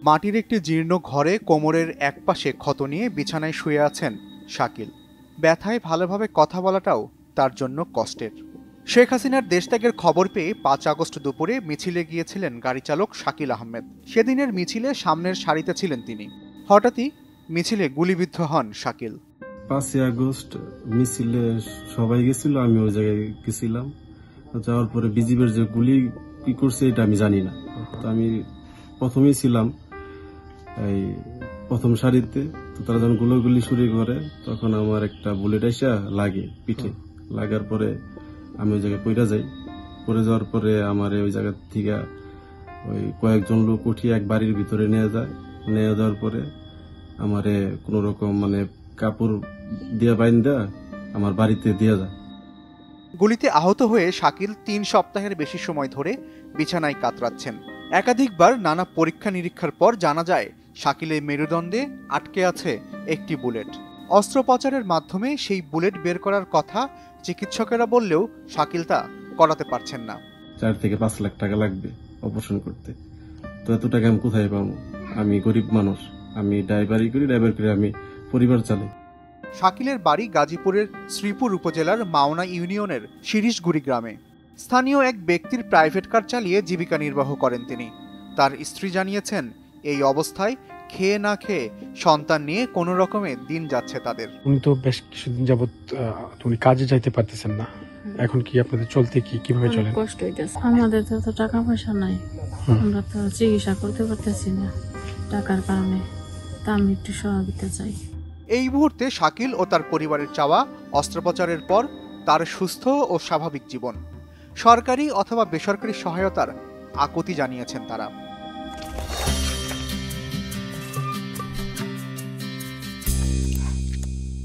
মাটির একটি জীর্ণ ঘরে কোমরের একপাশে ক্ষত নিয়ে বিছানায় শুয়ে আছেন শাকিল। ব্যথায় ভালোভাবে কথা বলাটাও তার জন্য কষ্টের। শেখ হাসিনার দেশত্যাগের খবর পেয়ে ৫ আগস্ট দুপুরে মিছিলে গিয়েছিলেন গাড়ি চালক শাকিল আহমেদ। সেদিনের মিছিলে সামনের সারিতে ছিলেন তিনি। হঠাৎই মিছিলে গুলিবিদ্ধ হন শাকিল। ৫ আগস্ট মিছিলে সবাই গেছিল, আমি ওই জায়গায় গেছিলাম। যাওয়ার পরে বিজিবির যে গুলি কি করছে এটা আমি জানি না। তো আমি প্রথমেই ছিলাম এই প্রথম সারিতে। তো তারা যখন গুলি শুরু করে তখন আমার একটা বুলেট এসে লাগে পিঠে। লাগার পরে আমি ওই জায়গায় পড়ে যাই। পড়ে যাওয়ার পরে আমার ওই জায়গা থেকে ওই কয়েকজন লোক উঠিয়ে এক বাড়ির ভিতরে নিয়ে যাওয়ার পরে আমারে কোন রকম কাপড় দিয়ে বাইন্দা আমার বাড়িতে দিয়ে যায়। গুলিতে আহত হয়ে শাকিল ৩ সপ্তাহের বেশি সময় ধরে বিছানায় কাতরাচ্ছেন। একাধিকবার নানা পরীক্ষা নিরীক্ষার পর জানা যায় শাকিলের মেরুদণ্ডে আটকে আছে একটি বুলেট। অস্ত্রোপচারের মাধ্যমে সেই বুলেট বের করার কথা চিকিৎসকেরা বললেও শাকিল তা করাতে পারছেন না। ৪ থেকে ৫ লাখ টাকা লাগবে অপারেশন করতে। তো এত টাকা আমি কোথায় পাবো? আমি গরিব মানুষ, আমি ড্রাইভার করে আমি পরিবার চালাই। শাকিলের বাড়ি গাজীপুরের শ্রীপুর উপজেলার মাওনা ইউনিয়নের শিরিশগুড়ি গ্রামে। স্থানীয় এক ব্যক্তির প্রাইভেট কার চালিয়ে জীবিকা নির্বাহ করেন তিনি। তার স্ত্রী জানিয়েছেন, এই অবস্থায় খেয়ে না খেয়ে সন্তান নিয়ে কোনো রকমে দিন যাচ্ছে তাদের। উনি তো বেশ কিছুদিন যাবত উনি কাজে যাইতে পারতেছেন না। এখন কি আপনাদের চলতে কিভাবে চলেন? কষ্ট হইতেছে, আমাদের তো টাকা পয়সা নাই, আমরা তো চিকিৎসা করতে পারতেছি না টাকার কারণে। তা আমি একটু সহযোগিতা চাই। এই মুহূর্তে শাকিল ও তার পরিবারের চাওয়া অস্ত্রোপচারের পর তার সুস্থ ও স্বাভাবিক জীবন। সরকারি অথবা বেসরকারি সহায়তার আকুতি জানিয়েছেন তারা।